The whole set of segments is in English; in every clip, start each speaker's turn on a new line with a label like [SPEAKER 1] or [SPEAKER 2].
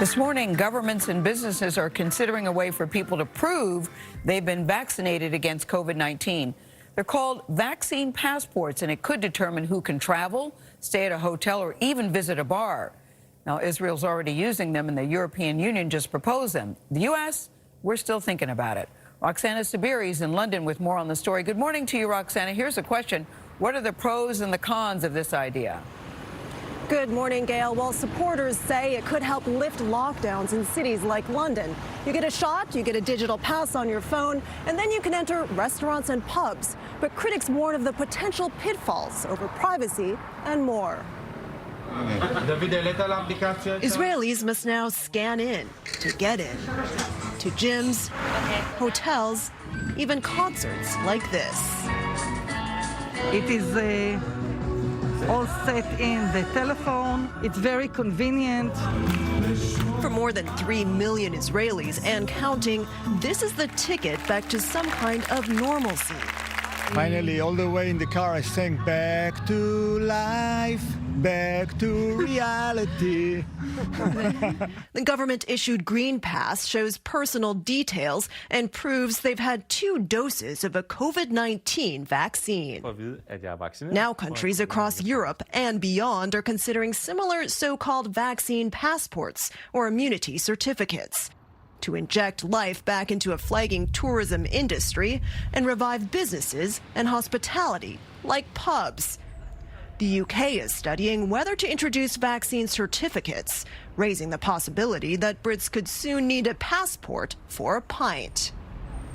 [SPEAKER 1] This morning, governments and businesses are considering a way for people to prove they've been vaccinated against COVID-19. They're called vaccine passports, and it could determine who can travel, stay at a hotel, or even visit a bar. Now, Israel's already using them, and the European Union just proposed them. The U.S., we're still thinking about it. Roxana Saberi is in London with more on the story. Good morning to you, Roxana. Here's a question. What are the pros and the cons of this idea?
[SPEAKER 2] Good morning, Gayle. Well, supporters say it could help lift lockdowns in cities like London. You get a shot, you get a digital pass on your phone, and then you can enter restaurants and pubs. But critics warn of the potential pitfalls over privacy and more. Israelis must now scan in to get in. To gyms, hotels, even concerts like this.
[SPEAKER 3] It is all set in the telephone. It's very convenient.
[SPEAKER 2] For more than 3 million Israelis and counting, this is the ticket back to some kind of normalcy.
[SPEAKER 4] Finally, all the way in the car, I sang back to life, back to reality.
[SPEAKER 2] The government-issued Green Pass shows personal details and proves they've had 2 doses of a COVID-19 vaccine. Now countries across Europe and beyond are considering similar so-called vaccine passports or immunity certificates to inject life back into a flagging tourism industry and revive businesses and hospitality, like pubs. The UK is studying whether to introduce vaccine certificates, raising the possibility that Brits could soon need a passport for a pint.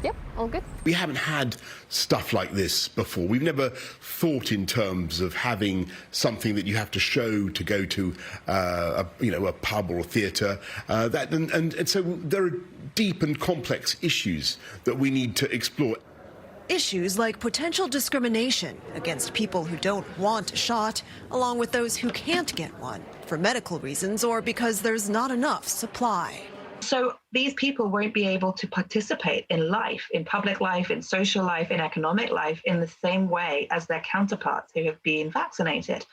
[SPEAKER 5] Yep, all good.
[SPEAKER 6] We haven't had stuff like this before. We've never thought in terms of having something that you have to show to go to a pub or a theatre. And so there are deep and complex issues that we need to explore.
[SPEAKER 2] Issues like potential discrimination against people who don't want a shot, along with those who can't get one for medical reasons or because there's not enough supply.
[SPEAKER 7] So these people won't be able to participate in life, in public life, in social life, in economic life, in the same way as their counterparts who have been vaccinated.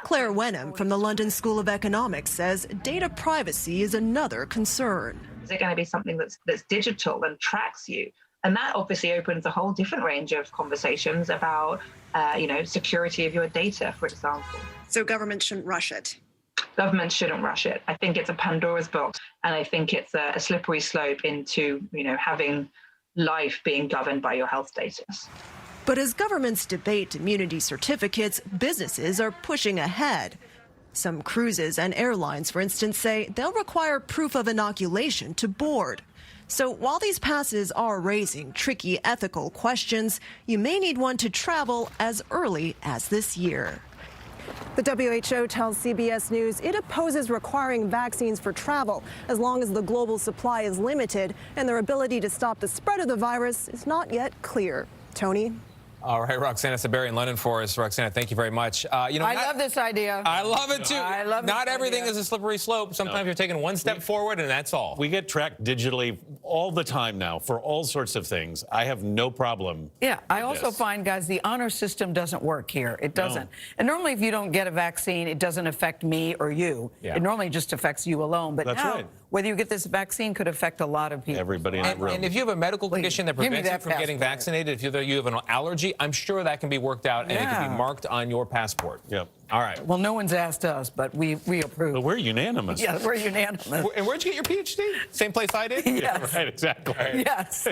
[SPEAKER 2] Claire Wenham from the London School of Economics says data privacy is another concern.
[SPEAKER 7] Is it going to be something that's digital and tracks you? And that obviously opens a whole different range of conversations about, security of your data, for example.
[SPEAKER 2] So government shouldn't rush it.
[SPEAKER 7] Government shouldn't rush it. I think it's a Pandora's box, and I think it's a slippery slope into, having life being governed by your health status.
[SPEAKER 2] But as governments debate immunity certificates, businesses are pushing ahead. Some cruises and airlines, for instance, say they'll require proof of inoculation to board. So while these passes are raising tricky ethical questions, you may need one to travel as early as this year. The WHO tells CBS News it opposes requiring vaccines for travel as long as the global supply is limited and their ability to stop the spread of the virus is not yet clear. Tony?
[SPEAKER 8] All right, Roxana Saberi in London for us. Roxana, thank you very much.
[SPEAKER 1] I love this idea.
[SPEAKER 8] I love it, too.
[SPEAKER 1] I love
[SPEAKER 8] Not
[SPEAKER 1] this
[SPEAKER 8] everything
[SPEAKER 1] idea.
[SPEAKER 8] is a slippery slope. Sometimes you're taking one step forward, and that's all.
[SPEAKER 9] We get tracked digitally all the time now for all sorts of things. I have no problem.
[SPEAKER 1] Yeah, I also find, guys, the honor system doesn't work here. It doesn't.
[SPEAKER 9] No.
[SPEAKER 1] And normally, if you don't get a vaccine, it doesn't affect me or you.
[SPEAKER 9] Yeah.
[SPEAKER 1] It normally just affects you alone. But
[SPEAKER 9] That's
[SPEAKER 1] now,
[SPEAKER 9] right.
[SPEAKER 1] whether you get this vaccine could affect a lot of people.
[SPEAKER 9] Everybody in the room.
[SPEAKER 8] And if you have a medical condition that
[SPEAKER 1] give me
[SPEAKER 8] prevents you
[SPEAKER 1] that
[SPEAKER 8] from getting
[SPEAKER 1] passport.
[SPEAKER 8] vaccinated, if you have an allergy, I'm sure that can be worked out and it can be marked on your passport.
[SPEAKER 9] Yep.
[SPEAKER 8] All right.
[SPEAKER 1] Well, no one's asked us, but we approve.
[SPEAKER 9] But we're unanimous.
[SPEAKER 1] Yeah, we're unanimous.
[SPEAKER 8] And where'd you get your PhD? Same place I did?
[SPEAKER 1] Yes.
[SPEAKER 9] Yeah, right, exactly.
[SPEAKER 1] Yes.